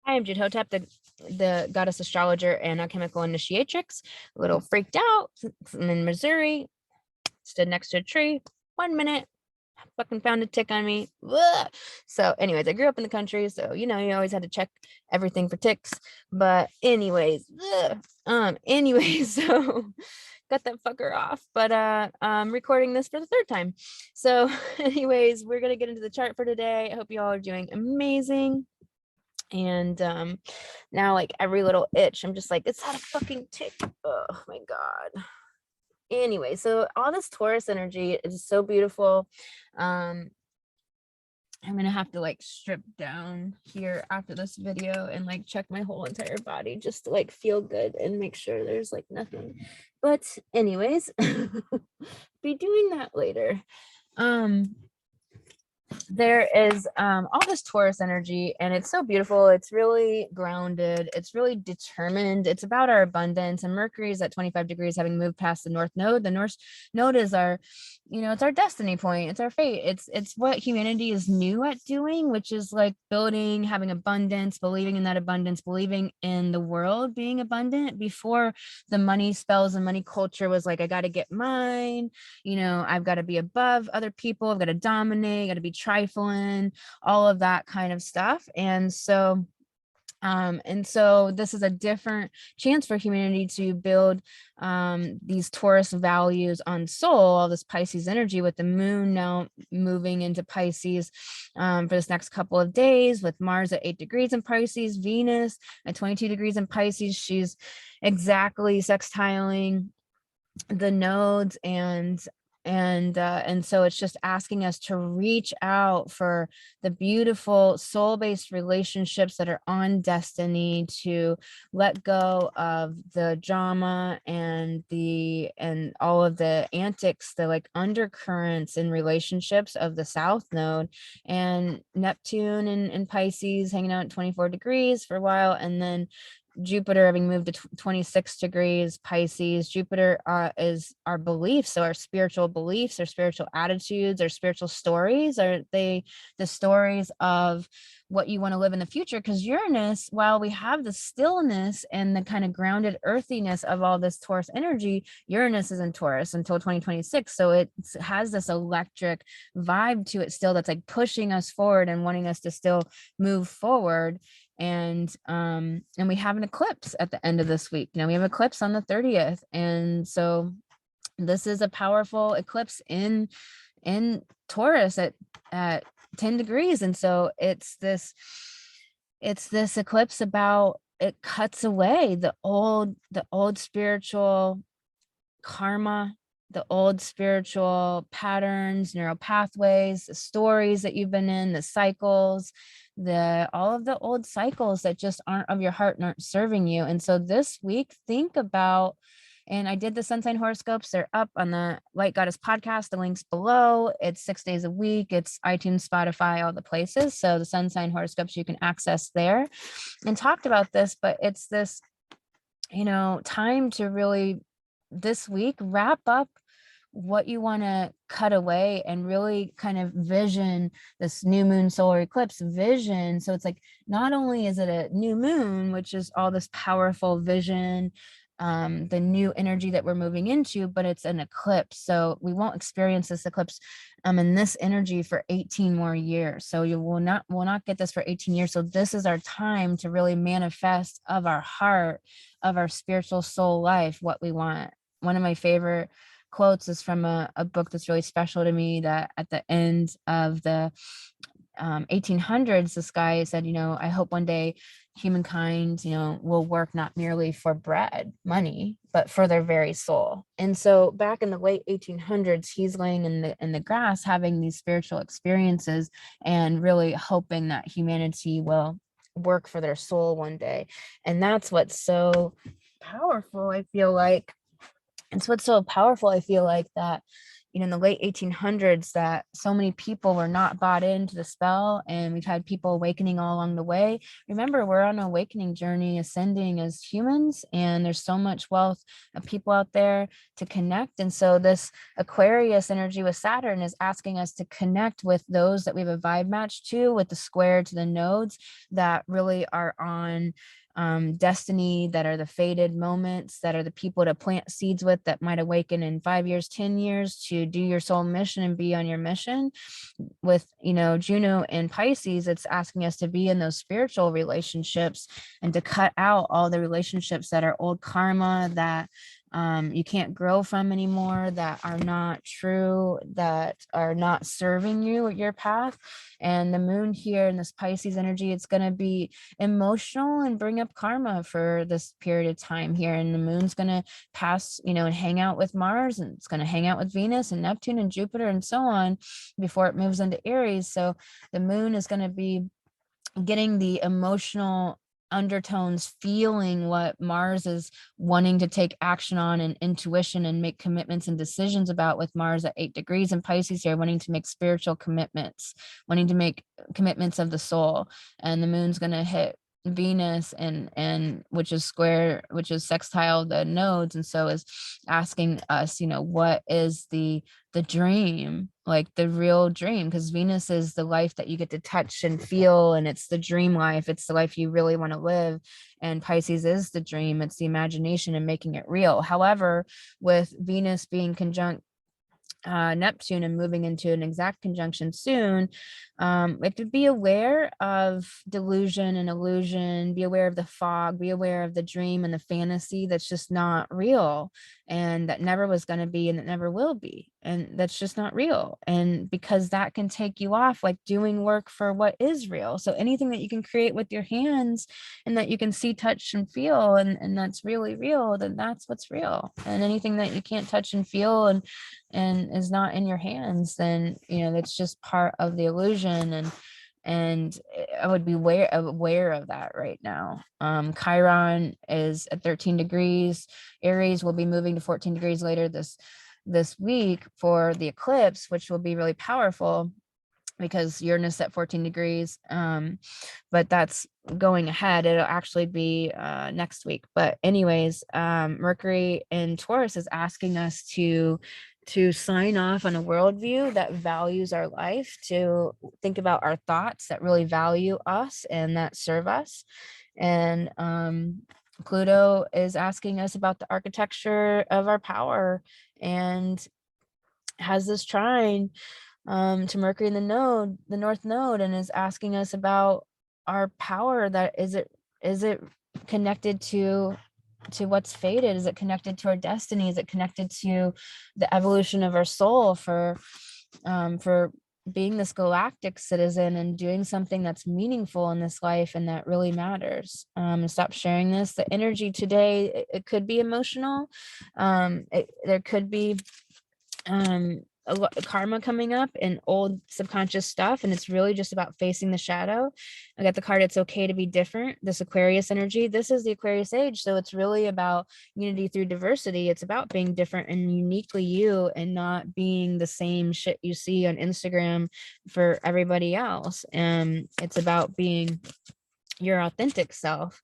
I am Judhotep, the goddess astrologer and alchemical initiatrix. A little freaked out. I'm in Missouri. Stood next to a tree. 1 minute. Fucking found a tick on me. Ugh. So anyways, I grew up in the country, so you always had to check everything for ticks. But anyways, so got that fucker off. But I'm recording this for the 3rd time. So anyways, we're gonna get into the chart for today. I hope you all are doing amazing. And now like every little itch, I'm just like, it's not a fucking tick. Oh my god. Anyway, so all this Taurus energy is so beautiful. I'm gonna have to like strip down here after this video and like check my whole entire body just to like feel good and make sure there's like nothing. But anyways, be doing that later. There is all this Taurus energy, and it's so beautiful. It's really grounded. It's really determined. It's about our abundance, and Mercury is at 25 degrees, having moved past the North Node. The North Node is our, it's our destiny point. It's our fate. It's what humanity is new at doing, which is like building, having abundance, believing in that abundance, believing in the world being abundant. Before the money spells and money culture was like, I got to get mine. I've got to be above other people. I've got to dominate. Got to be trifling, all of that kind of stuff. And so this is a different chance for humanity to build these Taurus values on soul, all this Pisces energy, with the moon now moving into Pisces for this next couple of days, with Mars at 8 degrees in Pisces, Venus at 22 degrees in Pisces. She's exactly sextiling the nodes, and so it's just asking us to reach out for the beautiful soul-based relationships that are on destiny, to let go of the drama and all of the antics, the like undercurrents in relationships of the South Node, and Neptune and Pisces hanging out at 24 degrees for a while, and then Jupiter having moved to 26 degrees Pisces. Jupiter is our beliefs, so our spiritual beliefs, our spiritual attitudes, our spiritual stories. Are they the stories of what you want to live in the future? Because Uranus, while we have the stillness and the kind of grounded earthiness of all this Taurus energy, Uranus is in Taurus until 2026. So it has this electric vibe to it still, that's like pushing us forward and wanting us to still move forward. And we have an eclipse at the end of this week. We have eclipse on the 30th, and so this is a powerful eclipse in Taurus at 10 degrees. And so it's this eclipse about, it cuts away the old spiritual karma, the old spiritual patterns, neural pathways, the stories that you've been in, the cycles, all of the old cycles that just aren't of your heart and aren't serving you. And so this week, think about, and I did the sun sign horoscopes. They're up on the Light Goddess podcast. The link's below. It's 6 days a week. It's iTunes, Spotify, all the places. So the sun sign horoscopes you can access there, and talked about this, but it's this, time to really this week wrap up what you want to cut away and really kind of vision this new moon solar eclipse vision. So it's like, not only is it a new moon, which is all this powerful vision, the new energy that we're moving into, but it's an eclipse. So we won't experience this eclipse in this energy for 18 more years. So you will not get this for 18 years. So this is our time to really manifest of our heart, of our spiritual soul life, what we want. One of my favorite quotes is from a book that's really special to me, that at the end of the 1800s, this guy said, I hope one day humankind, will work not merely for bread, money, but for their very soul. And so back in the late 1800s, he's laying in the grass, having these spiritual experiences and really hoping that humanity will work for their soul one day. And that's what's so powerful, I feel like. It's what's so powerful, I feel like, that in the late 1800s, that so many people were not bought into the spell, and we've had people awakening all along the way. Remember, we're on an awakening journey, ascending as humans, and there's so much wealth of people out there to connect. And so this Aquarius energy with Saturn is asking us to connect with those that we have a vibe match to, with the square to the nodes that really are on destiny, that are the fated moments, that are the people to plant seeds with, that might awaken in 5 years, 10 years, to do your soul mission and be on your mission. With Juno and Pisces, it's asking us to be in those spiritual relationships and to cut out all the relationships that are old karma, that you can't grow from anymore, that are not true, that are not serving you at your path. And the moon here in this Pisces energy, it's going to be emotional and bring up karma for this period of time here. And the moon's going to pass, and hang out with Mars, and it's going to hang out with Venus and Neptune and Jupiter and so on before it moves into Aries. So the moon is going to be getting the emotional undertones, feeling what Mars is wanting to take action on, and intuition, and make commitments and decisions about, with Mars at 8 degrees in Pisces here, wanting to make spiritual commitments, wanting to make commitments of the soul. And the moon's going to hit Venus, and which is sextile the nodes, and so is asking us, what is the dream, like the real dream, because Venus is the life that you get to touch and feel, and it's the dream life, it's the life you really want to live. And Pisces is the dream, it's the imagination and making it real. However, with Venus being conjunct Neptune and moving into an exact conjunction soon, we have to be aware of delusion and illusion, be aware of the fog, be aware of the dream and the fantasy that's just not real, and that never was going to be, and that never will be, and that's just not real. And because that can take you off like doing work for what is real. So anything that you can create with your hands, and that you can see, touch, and feel, and that's really real, then that's what's real. And anything that you can't touch and feel and is not in your hands, then that's just part of the illusion. And I would be aware of that right now. Chiron is at 13 degrees. Aries will be moving to 14 degrees later this week for the eclipse, which will be really powerful, because Uranus at 14 degrees, but that's going ahead. It'll actually be next week. But anyways, Mercury in Taurus is asking us to sign off on a worldview that values our life, to think about our thoughts that really value us and that serve us. And Pluto is asking us about the architecture of our power, and has this trine to Mercury in the north node, and is asking us about our power. That is it connected to what's fated? Is it connected to our destiny? Is it connected to the evolution of our soul for being this galactic citizen and doing something that's meaningful in this life and that really matters? And stop sharing this. The energy today, it could be emotional. There could be karma coming up and old subconscious stuff, and it's really just about facing the shadow. I got the card, it's okay to be different, this Aquarius energy. This is the Aquarius age, so it's really about unity through diversity. It's about being different and uniquely you, and not being the same shit you see on Instagram for everybody else. And it's about being your authentic self.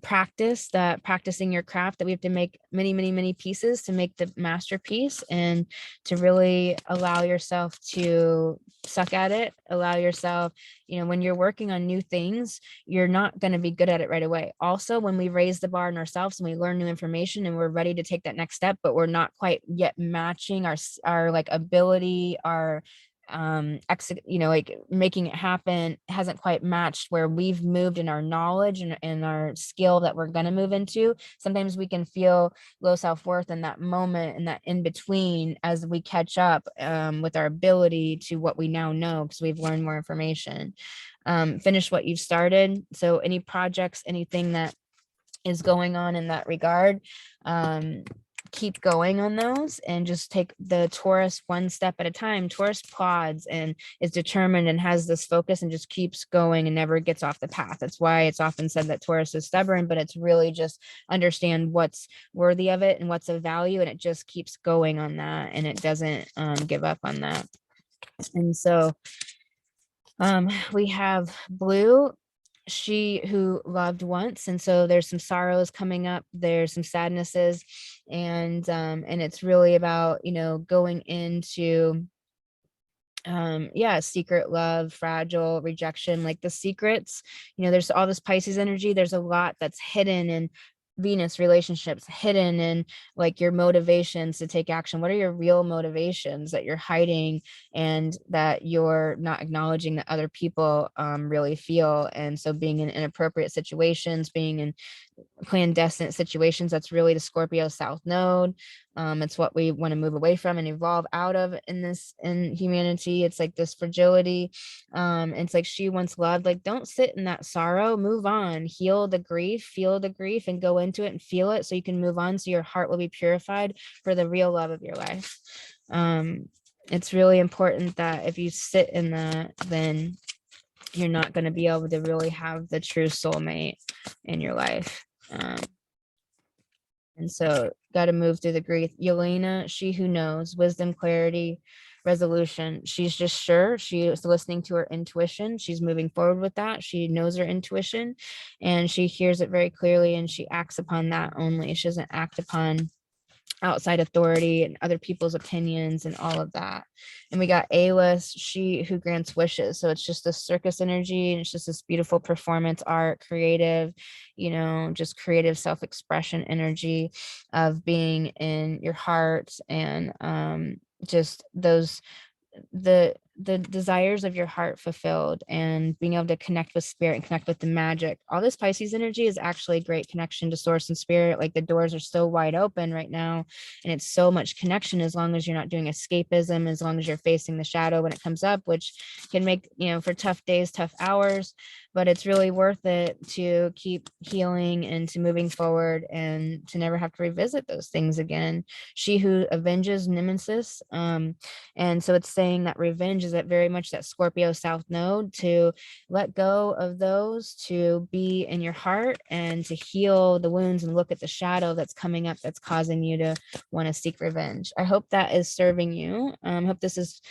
Practicing your craft, that we have to make many pieces to make the masterpiece, and to really allow yourself to suck at it. Allow yourself, when you're working on new things, you're not going to be good at it right away. Also, when we raise the bar on ourselves and we learn new information and we're ready to take that next step, but we're not quite yet matching our like ability, our like making it happen hasn't quite matched where we've moved in our knowledge and our skill that we're going to move into. Sometimes we can feel low self-worth in that moment, and that in between, as we catch up with our ability to what we now know, because we've learned more information. Finish what you've started. So any projects, anything that is going on in that regard, keep going on those and just take the Taurus one step at a time. Taurus plods and is determined and has this focus and just keeps going and never gets off the path. That's why it's often said that Taurus is stubborn, but it's really just understand what's worthy of it and what's of value, and it just keeps going on that, and it doesn't give up on that. And so we have Blue, she who loved once, and so there's some sorrows coming up, there's some sadnesses, and it's really about, you know, going into yeah, secret love, fragile, rejection, like the secrets, you know, there's all this Pisces energy, there's a lot that's hidden in Venus relationships, hidden in like your motivations to take action. What are your real motivations that you're hiding and that you're not acknowledging that other people really feel? And so being in inappropriate situations, being in clandestine situations, that's really the Scorpio South Node. It's what we want to move away from and evolve out of in humanity. It's like this fragility. It's like she once loved, like, don't sit in that sorrow, move on, heal the grief, feel the grief and go into it and feel it so you can move on, so your heart will be purified for the real love of your life. It's really important that if you sit in that, then you're not going to be able to really have the true soulmate in your life. And so got to move through the grief. Yelena, she who knows, wisdom, clarity, resolution. She's just sure. She is listening to her intuition. She's moving forward with that. She knows her intuition and she hears it very clearly, and she acts upon that only. She doesn't act upon outside authority and other people's opinions and all of that. And we got A-list, she who grants wishes. So it's just this circus energy, and it's just this beautiful performance art, creative, you know, just creative self-expression energy of being in your heart, and just those the desires of your heart fulfilled, and being able to connect with spirit and connect with the magic. All this Pisces energy is actually a great connection to source and spirit. Like the doors are so wide open right now, and it's so much connection, as long as you're not doing escapism, as long as you're facing the shadow when it comes up, which can make, you know, for tough days, tough hours, but it's really worth it to keep healing and to moving forward and to never have to revisit those things again. She who avenges nemesis. And so it's saying that revenge is that very much that Scorpio South Node, to let go of those, to be in your heart and to heal the wounds and look at the shadow that's coming up that's causing you to want to seek revenge. I hope that is serving you. Hope this is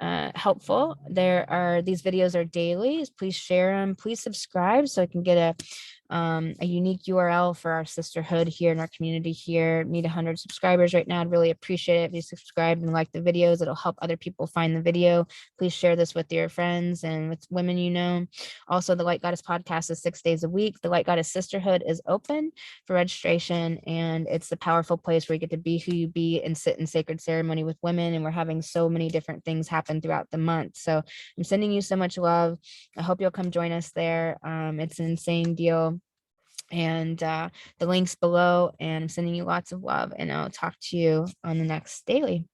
helpful. These videos are daily. Please share them. Please subscribe so I can get a unique URL for our sisterhood here in our community here. Need 100 subscribers right now. I'd really appreciate it if you subscribe and like the videos. It'll help other people find the video. Please share this with your friends and with women you know. Also, the Light Goddess podcast is 6 days a week. The Light Goddess Sisterhood is open for registration, and it's the powerful place where you get to be who you be and sit in sacred ceremony with women. And we're having so many different things happen throughout the month. So I'm sending you so much love. I hope you'll come join us there. It's an insane deal. And the link's below, and I'm sending you lots of love, and I'll talk to you on the next daily.